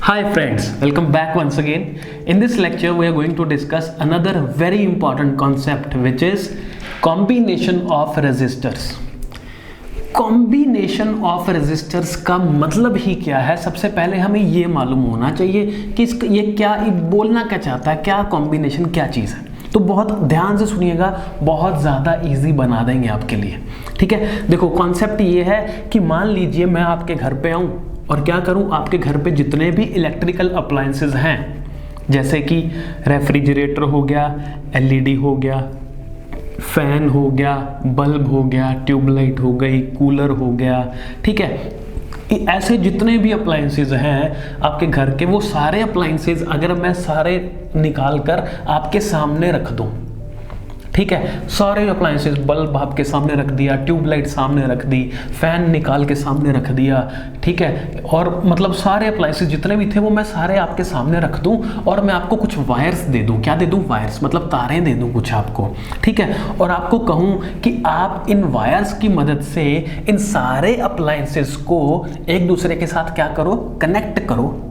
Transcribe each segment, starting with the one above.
Hi friends, welcome back once again. In this lecture we are going to discuss another very important concept which is combination of resistors. Combination of resistors का मतलब ही क्या है, सबसे पहले हमें ये मालूम होना चाहिए कि ये क्या बोलना क्या चाहता है, क्या कॉम्बिनेशन क्या चीज़ है। तो बहुत ध्यान से सुनिएगा, बहुत ज़्यादा इजी बना देंगे आपके लिए। ठीक है, देखो कॉन्सेप्ट ये है कि मान लीजिए मैं आपके घर पे आऊँ और क्या करूँ, आपके घर पे जितने भी इलेक्ट्रिकल अप्लायंसेस हैं जैसे कि रेफ्रिजरेटर हो गया, एलईडी हो गया, फैन हो गया, बल्ब हो गया, ट्यूबलाइट हो गई, कूलर हो गया, ठीक है, ऐसे जितने भी अप्लायंसेस हैं आपके घर के, वो सारे अप्लायंसेस अगर मैं सारे निकाल कर आपके सामने रख दूं, ठीक है, सारे अप्लायंसेस, बल्ब आपके सामने रख दिया, ट्यूबलाइट सामने रख दी, फैन निकाल के सामने रख दिया, ठीक है, और मतलब सारे अप्लायंसेस जितने भी थे वो मैं सारे आपके सामने रख दूं और मैं आपको कुछ वायर्स दे दूं। क्या दे दूं? वायर्स, मतलब तारें दे दूं कुछ आपको, ठीक है, और आपको कहूं कि आप इन वायर्स की मदद से इन सारे अप्लायंसेस को एक दूसरे के साथ क्या करो, कनेक्ट करो।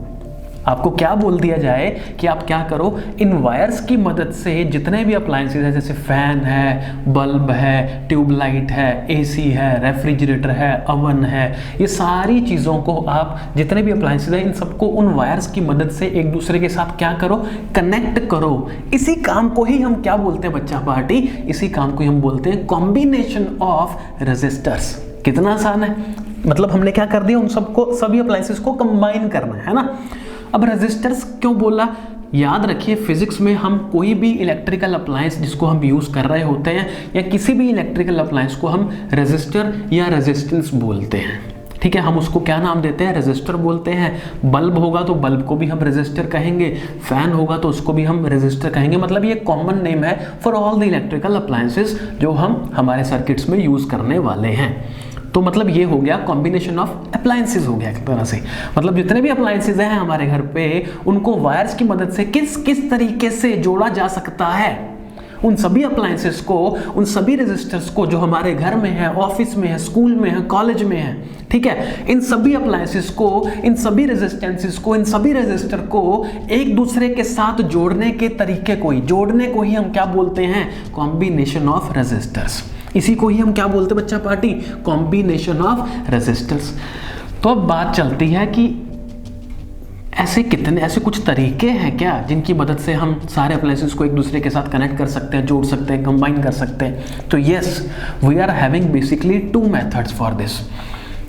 आपको क्या बोल दिया जाए कि आप क्या करो, इन वायर्स की मदद से जितने भी अप्लायंसेस हैं, जैसे फैन है, बल्ब है, ट्यूबलाइट है, एसी है, रेफ्रिजरेटर है, अवन है, ये सारी चीज़ों को आप, जितने भी अप्लायंसेस हैं, इन सबको उन वायर्स की मदद से एक दूसरे के साथ क्या करो, कनेक्ट करो। इसी काम को ही हम क्या बोलते हैं बच्चा पार्टी, इसी काम को ही हम बोलते हैं कॉम्बिनेशन ऑफ रेजिस्टर्स। कितना आसान है, मतलब हमने क्या कर दिया, उन सबको, सभी अप्लायंसेस को कंबाइन करना है ना। अब रेजिस्टर्स क्यों बोला, याद रखिए फिजिक्स में हम कोई भी इलेक्ट्रिकल अप्लायंस जिसको हम यूज़ कर रहे होते हैं या किसी भी इलेक्ट्रिकल अप्लायंस को हम रेजिस्टर या रेजिस्टेंस बोलते हैं, ठीक है, हम उसको क्या नाम देते हैं, रेजिस्टर बोलते हैं। बल्ब होगा तो बल्ब को भी हम रेजिस्टर कहेंगे, फैन होगा तो उसको भी हम रेजिस्टर कहेंगे, मतलब ये कॉमन नेम है for all the electrical appliances जो हम हमारे सर्किट्स में यूज़ करने वाले हैं। तो मतलब ये हो गया कॉम्बिनेशन ऑफ अप्लायंसेस हो गया एक तरह से, मतलब जितने भी अप्लायंसेस हैं हमारे घर पे उनको वायर्स की मदद से किस किस तरीके से जोड़ा जा सकता है। उन सभी अप्लायंसेस को, उन सभी रेजिस्टर्स को जो हमारे घर में है, ऑफिस में है, स्कूल में है, कॉलेज में है, ठीक है, इन सभी अप्लायंसेस को, इन सभी रेजिस्टेंसेस को, इन सभी रेजिस्टर को एक दूसरे के साथ जोड़ने के तरीके को ही, जोड़ने को ही हम क्या बोलते हैं, कॉम्बिनेशन ऑफ रेजिस्टर्स। इसी को ही हम क्या बोलते हैं बच्चा पार्टी, कॉम्बिनेशन ऑफ रेजिस्टर्स। तो अब बात चलती है कि ऐसे कुछ तरीके हैं क्या जिनकी मदद से हम सारे अप्लायंसेस को एक दूसरे के साथ कनेक्ट कर सकते हैं, जोड़ सकते हैं, कंबाइन कर सकते हैं। तो yes, we are having basically 2 methods for this.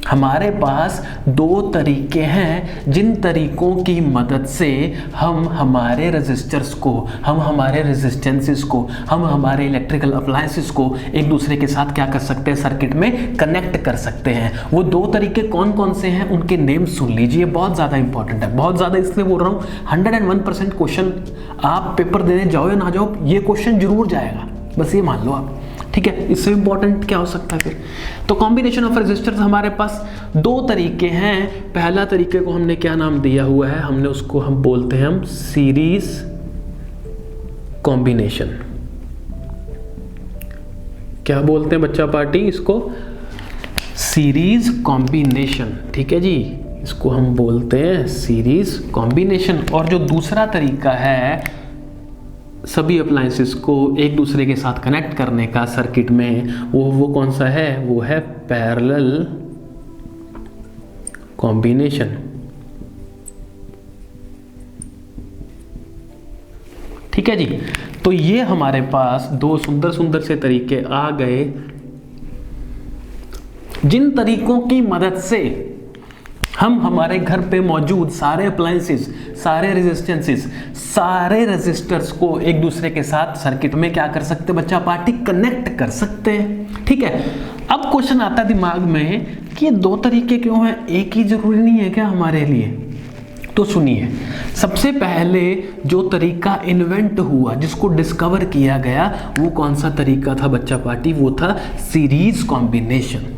हमारे पास 2 तरीके हैं जिन तरीकों की मदद से हम हमारे रेजिस्टर्स को, हम हमारे रेजिस्टेंसेस को, हम हमारे इलेक्ट्रिकल अप्लायंसेस को एक दूसरे के साथ क्या कर सकते हैं, सर्किट में कनेक्ट कर सकते हैं। वो 2 तरीके कौन कौन से हैं, उनके नेम सुन लीजिए, बहुत ज़्यादा इंपॉर्टेंट है, बहुत ज़्यादा इसलिए बोल रहा हूँ, 101% क्वेश्चन आप पेपर देने जाओ या ना जाओ, ये क्वेश्चन जरूर जाएगा, बस ये मान लो आप, ठीक है। इससे इंपॉर्टेंट क्या हो सकता है फिर। तो कॉम्बिनेशन ऑफ रेजिस्टर्स हमारे पास 2 तरीके हैं। पहला तरीके को हमने क्या नाम दिया हुआ है, हमने उसको हम बोलते हैं हम सीरीज कॉम्बिनेशन। क्या बोलते हैं बच्चा पार्टी इसको, सीरीज कॉम्बिनेशन, ठीक है जी, इसको हम बोलते हैं सीरीज कॉम्बिनेशन। और जो दूसरा तरीका है सभी अप्लायंसेस को एक दूसरे के साथ कनेक्ट करने का सर्किट में, वो कौन सा है, वो है पैरेलल कॉम्बिनेशन, ठीक है जी। तो ये हमारे पास 2 सुंदर सुंदर से तरीके आ गए जिन तरीकों की मदद से हम हमारे घर पे मौजूद सारे अप्लायंसेस, सारे रेजिस्टेंसेस, सारे रेजिस्टर्स को एक दूसरे के साथ सर्किट में क्या कर सकते हैं बच्चा पार्टी, कनेक्ट कर सकते हैं, ठीक है। अब क्वेश्चन आता है दिमाग में कि ये 2 तरीके क्यों हैं, एक ही जरूरी नहीं है क्या हमारे लिए। तो सुनिए, सबसे पहले जो तरीका इन्वेंट हुआ, जिसको डिस्कवर किया गया, वो कौन सा तरीका था बच्चा पार्टी, वो था सीरीज कॉम्बिनेशन,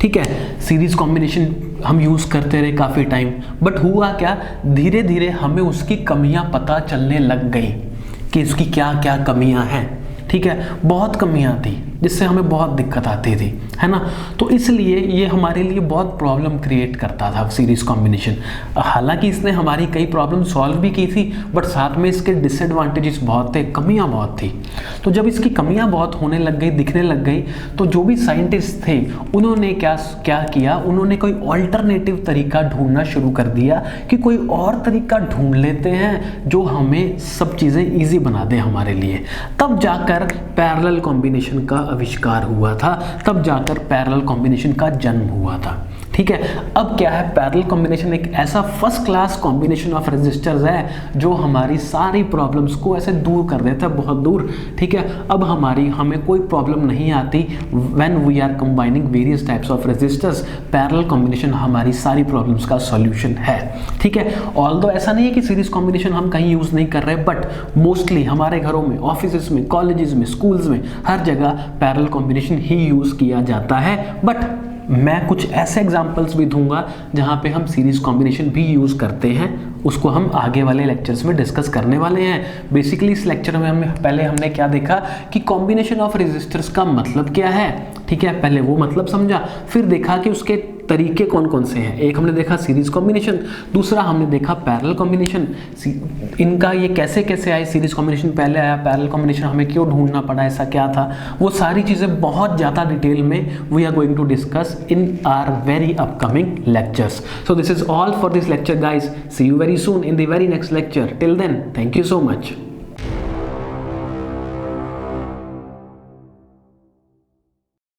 ठीक है। सीरीज कॉम्बिनेशन हम यूज़ करते रहे काफ़ी टाइम, बट हुआ क्या, धीरे धीरे हमें उसकी कमियां पता चलने लग गई कि इसकी क्या क्या कमियां हैं, ठीक है, बहुत कमियां थी। जिससे हमें बहुत दिक्कत आती थी, है ना। तो इसलिए ये हमारे लिए बहुत प्रॉब्लम क्रिएट करता था सीरीज कॉम्बिनेशन। हालांकि इसने हमारी कई प्रॉब्लम सॉल्व भी की थी, बट साथ में इसके डिसएडवांटेजेस बहुत थे, कमियां बहुत थी। तो जब इसकी कमियां बहुत होने लग गई, दिखने लग गई, तो जो भी साइंटिस्ट थे उन्होंने क्या किया, उन्होंने कोई ऑल्टरनेटिव तरीका ढूंढना शुरू कर दिया कि कोई और तरीका ढूंढ लेते हैं जो हमें सब चीज़ें ईजी बना दे हमारे लिए। तब जाकर पैरेलल कॉम्बिनेशन का आविष्कार हुआ था, तब जाकर पैरेलल कॉम्बिनेशन का जन्म हुआ था। ठीक है, अब क्या है, पैरेलल कॉम्बिनेशन एक ऐसा first class combination of resistors है जो हमारी सारी प्रॉब्लम्स को ऐसे दूर कर देता है, बहुत दूर। ठीक है, अब हमें कोई प्रॉब्लम नहीं आती when we are combining various types of resistors. Parallel combination हमारी सारी प्रॉब्लम्स का सॉल्यूशन है। ठीक है, ऑल्दो ऐसा नहीं है कि सीरीज कॉम्बिनेशन हम कहीं यूज नहीं कर रहे, बट मोस्टली हमारे घरों में, ऑफिसेस में, कॉलेजेस में, स्कूल्स में, हर जगह पैरेलल कॉम्बिनेशन ही यूज किया जाता है। बट मैं कुछ ऐसे एग्जाम्पल्स भी दूंगा जहां पे हम सीरीज कॉम्बिनेशन भी यूज करते हैं, उसको हम आगे वाले लेक्चर्स में डिस्कस करने वाले हैं। बेसिकली इस लेक्चर में हमने क्या देखा कि कॉम्बिनेशन ऑफ रेजिस्टर्स का मतलब क्या है। ठीक है, पहले वो मतलब समझा, फिर देखा कि उसके तरीके कौन कौन से हैं। एक हमने देखा सीरीज कॉम्बिनेशन, दूसरा हमने देखा पैरेलल कॉम्बिनेशन। इनका ये कैसे कैसे आए, सीरीज कॉम्बिनेशन पहले आया, पैरेलल कॉम्बिनेशन हमें क्यों ढूंढना पड़ा, ऐसा क्या था, वो सारी चीज़ें बहुत ज़्यादा डिटेल में we are going to discuss in our very upcoming lectures. So this is all for this lecture guys. See you very soon in the very next lecture. Till then, thank you so much.